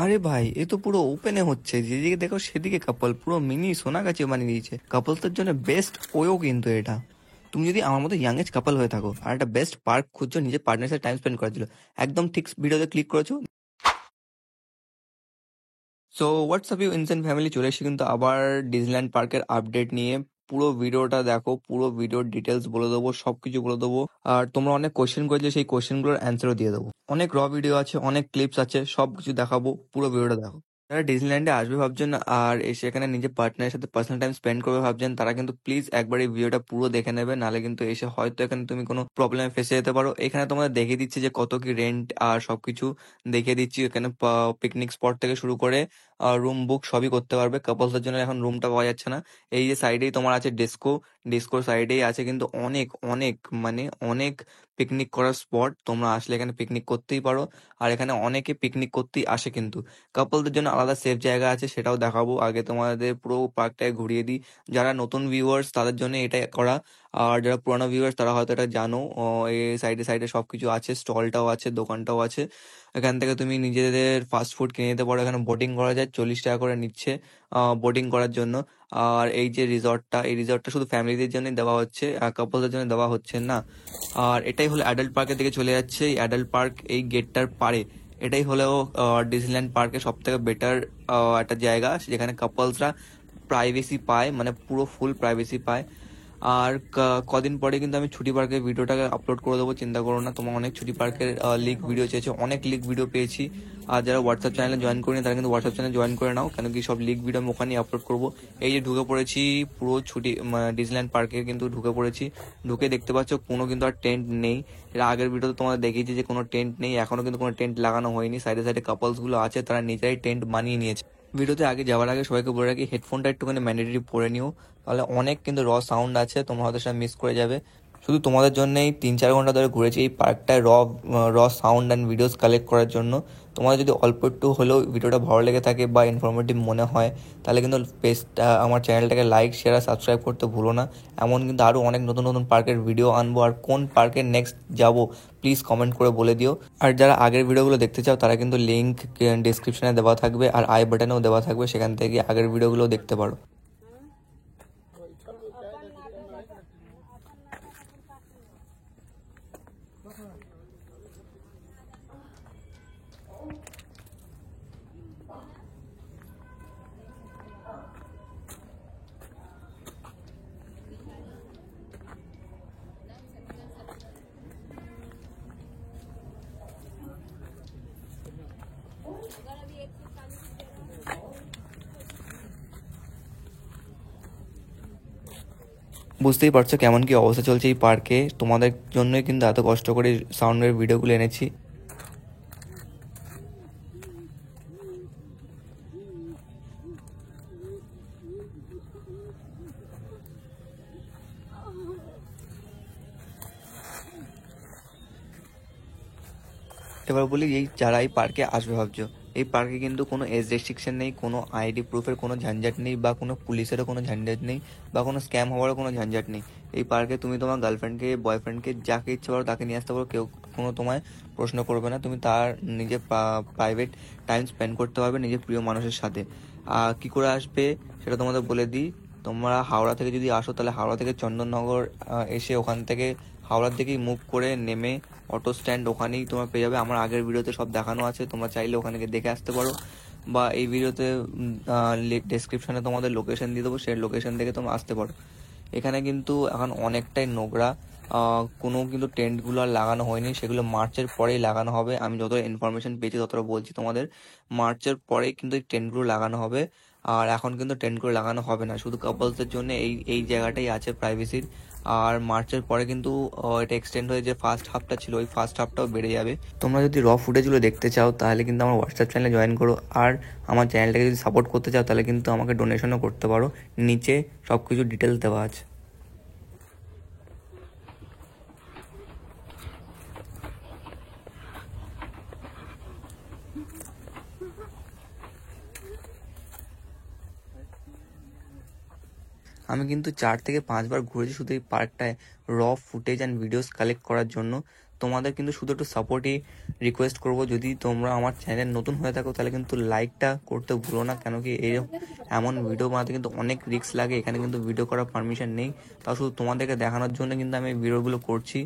আরে ভাই, এ তো পুরো ওপেনে হচ্ছে, যেদিকে দেখো সেদিকে কাপল, পুরো মিনি সোনাগাছি বানিয়ে দিয়েছে। কাপলসদের জন্য বেস্ট ওয়েও কিন্তু এটা। তুমি যদি আমার মতো ইয়াং এজ কাপল হয়ে থাকো আর একটা বেস্ট পার্ক খুঁজছো নিজের পার্টনারের সাথে টাইম স্পেন্ড করার জন্য, একদম ঠিক ভিডিওতে ক্লিক করেছো। সো হোয়াটসঅ্যাপ ইউ ইনসেন্ট ফ্যামিলি, চলে এসেছি কিন্তু আবার ডিজনিল্যান্ড পার্কের আপডেট নিয়ে। পুরো ভিডিওটা দেখো, পুরো ভিডিওর ডিটেলস বলে দেবো, সবকিছু বলে দেবো। আর তোমরা অনেক কোয়েশ্চেন করেছো, সেই কোয়েশ্চেনগুলোর অ্যান্সারও দিয়ে দেবো। অনেক র ভিডিও আছে, অনেক ক্লিপস আছে, সবকিছু দেখাবো, পুরো ভিডিওটা দেখো। যারা ডিজনিল্যান্ডে আসবে ভাবছেন আর এসে এখানে নিজের পার্টনারের সাথে পার্সোনাল টাইম স্পেন্ড করবে ভাবছেন, তারা কিন্তু প্লিজ একবার এই ভিডিওটা পুরো দেখে নেবে, নাহলে কিন্তু এসে হয়তো এখানে তুমি কোনো প্রবলেমে ফেসে যেতে পারো। এখানে তোমাদের দেখিয়ে দিচ্ছি যে কত কি রেন্ট আর সবকিছু দেখিয়ে দিচ্ছি। এখানে পিকনিক স্পট থেকে শুরু করে রুম বুক সবই করতে পারবে। কাপলসদের জন্য এখন রুমটা পাওয়া যাচ্ছে না। এই যে সাইডেই তোমার আছে ডিস্কো, ডিস্কোর সাইডেই আছে কিন্তু অনেক অনেক মানে অনেক পিকনিক করার স্পট। তোমরা আসলে এখানে পিকনিক করতেই পারো, আর এখানে অনেকে পিকনিক করতেই আসে কিন্তু। কাপলদের জন্য আলাদা সেফ জায়গা আছে, সেটাও দেখাবো। আগে তোমাদের পুরো পার্কটায় ঘুরিয়ে দিই। যারা নতুন ভিউয়ার্স তাদের জন্য এটা করা, আর যারা পুরানো ভিউয়ার্স তারা হয়তো এটা জানো। এই সাইডে সাইডে সবকিছু আছে, স্টলটাও আছে, দোকানটাও আছে। এখান থেকে তুমি নিজেদের ফাস্ট ফুড কিনে নিতে পারো। এখানে বোটিং করা যায়, 40 টাকা করে নিচ্ছে বোটিং করার জন্য। আর এই যে রিসর্টটা, এই রিসর্টটা শুধু ফ্যামিলিদের জন্য দেওয়া হচ্ছে, কাপলদের জন্য দেওয়া হচ্ছে না। আর এটাই হলো অ্যাডাল্ট পার্কের দিকে চলে যাচ্ছে। এই অ্যাডাল্ট পার্ক এই গেটটার পারে, এটাই হলো ডিজনিল্যান্ড পার্কের সব থেকে বেটার একটা জায়গা, যেখানে কাপলসরা প্রাইভেসি পায়, মানে পুরো ফুল প্রাইভেসি পায়। আর কদিন পরে কিন্তু আমি ছুটি পার্কের ভিডিওটাকে আপলোড করে দেবো, চিন্তা করো না। তোমার অনেক ছুটি পার্কের লিগ ভিডিও চেয়েছে, অনেক লিগ ভিডিও পেয়েছি। আর যারা হোয়াটসঅ্যাপ চ্যানেলে জয়েন করিনি তারা কিন্তু হোয়াটসঅ্যাপ চ্যানেলে জয়েন করে নাও, কেন কি সব লিগ ভিডিও আমি ওখানেই আপলোড করবো। এই যে ঢুকে পড়েছি পুরো ছুটি ডিজনিল্যান্ড পার্কে, কিন্তু ঢুকে পড়েছি। ঢুকে দেখতে পাচ্ছ কোনো কিন্তু আর টেন্ট নেই। এর আগের ভিডিওতে তোমাদের দেখিয়েছি যে কোনো টেন্ট নেই, এখনো কিন্তু কোনো টেন্ট লাগানো হয়নি। সাইডে সাইডে কাপলস গুলো আছে, তারা নিজেরাই টেন্ট বানিয়ে নিয়েছে। ভিডিওতে আগে যাওয়ার আগে সবাইকে বলে রাখি, হেডফোনটা একটুখানি ম্যান্ডেটরি পরে নিও, তাহলে অনেক কিন্তু সাউন্ড আছে, তোমরা হয়তো সেটা মিস করে যাবে। শুধু তোমাদের জন্যই 3-4 ঘন্টা ধরে ঘুরেছি এই পার্কটায় সাউন্ড অ্যান্ড ভিডিওস কালেক্ট করার জন্য। তোমাদের যদি অল্প একটু হলেও ভিডিওটা ভালো লেগে থাকে বা ইনফরমেটিভ মনে হয়, তাহলে কিন্তু পেজটা, আমার চ্যানেলটাকে লাইক, শেয়ার আর সাবস্ক্রাইব করতে ভুলো না। এমন কিন্তু আরও অনেক নতুন নতুন পার্কের ভিডিও আনবো, আর কোন পার্কে নেক্সট যাব প্লিজ কমেন্ট করে বলে দিও। আর যারা আগের ভিডিওগুলো দেখতে চাও তারা কিন্তু লিঙ্ক ডিসক্রিপশনে দেওয়া থাকবে আর আই বাটনেও দেওয়া থাকবে, সেখান থেকে আগের ভিডিওগুলো দেখতে পারো। বুঝতেই পারছো কেমন কি অবস্থা চলছে এই পার্কে, তোমাদের জন্যই কিন্তু এত কষ্ট করে সাউন্ডের ভিডিওগুলো এনেছি। এবার বলি, এই যারা এই পার্কে আসবে ভাবছো, এই পার্কে কিন্তু কোনো এজ রেস্ট্রিকশন নেই, কোনো আইডি প্রুফের কোনো ঝঞ্ঝাট নেই, বা কোনো পুলিশেরও কোনো ঝঞ্ঝাট নেই, বা কোনো স্ক্যাম হওয়ারও কোনো ঝঞ্ঝাট নেই। এই পার্কে তুমি তোমার গার্লফ্রেন্ডকে, বয়ফ্রেন্ডকে, যাকে ইচ্ছে পারো তাকে নিয়ে আসতে পারো, কেউ কোনো তোমায় প্রশ্ন করবে না। তুমি তার নিজের প্রাইভেট টাইম স্পেন্ড করতে পারবে নিজের প্রিয় মানুষের সাথে। কি করে আসবে সেটা তোমাদের বলে দিই। তোমরা হাওড়া থেকে যদি আসো, তাহলে হাওড়া থেকে চন্দননগর এসে ওখান থেকে হাওড়ার দিকেই মুভ করে নেমে অটো স্ট্যান্ড ওখানেই তোমরা পেয়ে যাবে। আমার আগের ভিডিওতে সব দেখানো আছে, তোমরা চাইলে ওখানে গিয়ে দেখে আসতে পারো, বা এই ভিডিওতে ডেসক্রিপশনে তোমাদের লোকেশন দিয়ে দেবো, সেই লোকেশন থেকে তোমরা আসতে পারো। এখানে কিন্তু এখন অনেকটাই নোংরা, কোনো কিন্তু টেন্টগুলো আর লাগানো হয়নি, সেগুলো মার্চের পরেই লাগানো হবে। আমি যত ইনফরমেশন পেয়েছি ততটা বলছি তোমাদের, মার্চের পরেই কিন্তু এই টেন্টগুলো লাগানো হবে। আর এখন কিন্তু টেন্টগুলো লাগানো হবে না, শুধু কাপলসদের জন্য এই এই জায়গাটাই আছে প্রাইভেসির। আর মার্চের পরে কিন্তু এটা এক্সটেন্ড হয়ে যে ফার্স্ট হাফটা ছিল, ওই ফার্স্ট হাফটাও বেড়ে যাবে। তোমরা যদি ফুটেজগুলো দেখতে চাও তাহলে কিন্তু আমার হোয়াটসঅ্যাপ চ্যানেলে জয়েন করো, আর আমার চ্যানেলটাকে যদি সাপোর্ট করতে চাও তাহলে কিন্তু আমাকে ডোনেশনও করতে পারো, নিচে সব কিছু ডিটেলস দেওয়া আছে। আমি কিন্তু 4 থেকে 5 বার ঘুরেছি শুধু এই পার্কটায় ফুটেজ অ্যান্ড ভিডিওস কালেক্ট করার জন্য। তোমাদের কিন্তু শুধু একটু সাপোর্টই রিকোয়েস্ট করবো, যদি তোমরা আমার চ্যানেল নতুন হয়ে থাকো তাহলে কিন্তু লাইকটা করতে ভুলো না, কেন কি এমন ভিডিও বানাতে কিন্তু অনেক রিস্ক লাগে। এখানে কিন্তু ভিডিও করার পারমিশন নেই, তাও শুধু তোমাদেরকে দেখানোর জন্য কিন্তু আমি ভিডিওগুলো করছি।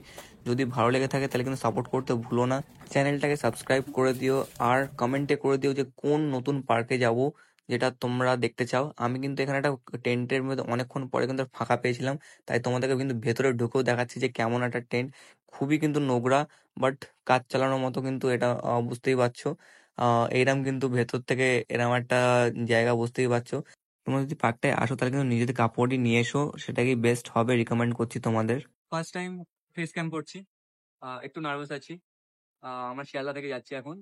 যদি ভালো লেগে থাকে তাহলে কিন্তু সাপোর্ট করতে ভুলো না, চ্যানেলটাকে সাবস্ক্রাইব করে দিও, আর কমেন্টে করে দিও যে কোন নতুন পার্কে যাব যেটা তোমরা দেখতে চাও। আমি কিন্তু এখানে একটা টেন্টের মধ্যে অনেকক্ষণ পরে কিন্তু ফাঁকা পেয়েছিলাম, তাই তোমাদেরকে কিন্তু ভেতরে ঢুকেও দেখাচ্ছি যে কেমন একটা টেন্ট। খুবই কিন্তু নোংরা, বাট কাজ চালানোর মতো কিন্তু এটা, বুঝতেই পারছো। এইরকম কিন্তু ভেতর থেকে এরকম একটা জায়গা, বুঝতেই পারছো। তোমরা যদি পার্কটায় আসো তাহলে কিন্তু নিজেদের কাপড়ই নিয়ে এসো, সেটাই বেস্ট হবে, রিকমেন্ড করছি তোমাদের। ফার্স্ট টাইম ফেস ক্যাম্প করছি, একটু নার্ভাস আছি। আমরা শিয়ালদা থেকে যাচ্ছি এখন।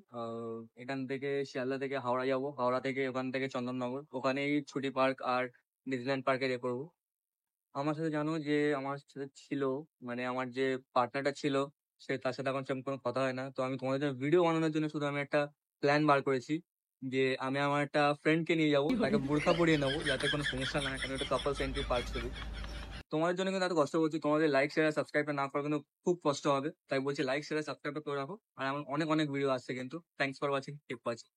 এখান থেকে শিয়ালদা থেকে হাওড়া যাব, হাওড়া থেকে ওখান থেকে চন্দননগর, ওখানেই ছুটি পার্ক আর ডিজনিল্যান্ড পার্কে এ করবো। আমার সাথে জানো যে আমার সাথে ছিল, মানে আমার যে পার্টনারটা ছিল, তার সাথে এখন সেরকম কোনো কথা হয় না। তো আমি তোমাদের জন্য ভিডিও বানানোর জন্য শুধু আমি একটা প্ল্যান বার করেছি যে আমি আমার একটা ফ্রেন্ডকে নিয়ে যাবো, তাকে বোরখা পরিয়ে নেবো যাতে কোনো সমস্যা না হয়, কারণ এটা কাপল সেন্ট্রি পার্ক শুধু। তোমাদের জন্য কিন্তু এত কষ্ট করছি, তোমাদের লাইক শেয়ার সাবস্ক্রাইব না করা কিন্তু খুব কষ্ট হবে, তাই বলছি লাইক শেয়ার সাবস্ক্রাইব করে রাখো। আর আমার অনেক অনেক ভিডিও আসছে কিন্তু। Thanks for watching, keep watching.